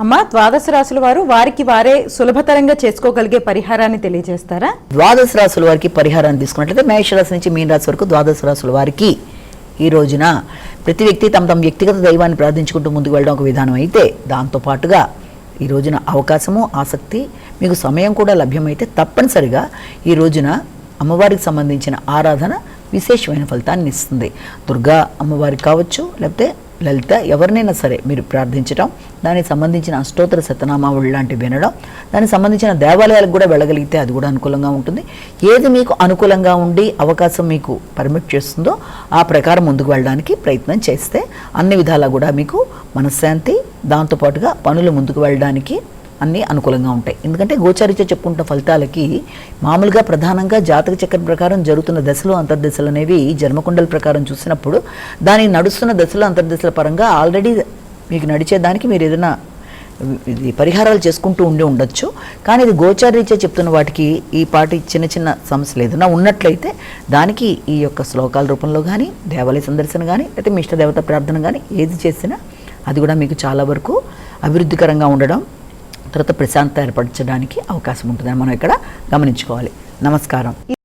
అమ్మా, ద్వాదశ రాశుల వారు వారికి వారే సులభతరంగా చేసుకోగలిగే పరిహారాన్ని తెలియజేస్తారా? ద్వాదశ రాశుల వారికి పరిహారాన్ని తీసుకున్నట్లయితే మేషరాశి నుంచి మీన రాశి వరకు ద్వాదశ రాశుల వారికి ఈ రోజున ప్రతి వ్యక్తి తమ వ్యక్తిగత దైవాన్ని ప్రార్థించుకుంటూ ముందుకు వెళ్ళడం ఒక విధానం అయితే, దాంతోపాటుగా ఈ రోజున అవకాశము, ఆసక్తి, మీకు సమయం కూడా లభ్యమైతే తప్పనిసరిగా ఈ రోజున అమ్మవారికి సంబంధించిన ఆరాధన విశేషమైన ఫలితాన్ని ఇస్తుంది. దుర్గా అమ్మవారికి కావచ్చు, లేకపోతే లలిత ఎవరినైనా సరే మీరు ప్రార్థించడం, దానికి సంబంధించిన అష్టోత్తర శతనామావళి లాంటివి వినడం, దానికి సంబంధించిన దేవాలయాలకు కూడా వెళ్ళగలిగితే అది కూడా అనుకూలంగా ఉంటుంది. ఏది మీకు అనుకూలంగా ఉండి అవకాశం మీకు పర్మిట్ చేస్తుందో ఆ ప్రకారం ముందుకు వెళ్ళడానికి ప్రయత్నం చేస్తే అన్ని విధాలా కూడా మీకు మనశ్శాంతి, దాంతోపాటుగా పనులు ముందుకు వెళ్ళడానికి అన్నీ అనుకూలంగా ఉంటాయి. ఎందుకంటే గోచారిత్య చెప్పుకుంటున్న ఫలితాలకి మామూలుగా ప్రధానంగా జాతక చక్రం ప్రకారం జరుగుతున్న దశలు, అంతర్దశలు అనేవి జన్మకుండల ప్రకారం చూసినప్పుడు దాని నడుస్తున్న దశలు, అంతర్దశల పరంగా ఆల్రెడీ మీకు నడిచేదానికి మీరు ఏదైనా ఇది పరిహారాలు చేసుకుంటూ ఉండొచ్చు. కానీ ఇది గోచారీత్యా చెప్తున్న వాటికి ఈ పాటి చిన్న చిన్న సమస్యలు ఏదైనా ఉన్నట్లయితే దానికి ఈ యొక్క శ్లోకాల రూపంలో కానీ, దేవాలయ సందర్శన కానీ, లేకపోతే మీ ఇష్ట దేవత ప్రార్థన కానీ ఏది చేసినా అది కూడా మీకు చాలా వరకు అభివృద్ధికరంగా ఉండడం, తర్వాత ప్రశాంతత ఏర్పరచడానికి అవకాశం ఉంటుందని మనం ఇక్కడ గమనించుకోవాలి. నమస్కారం.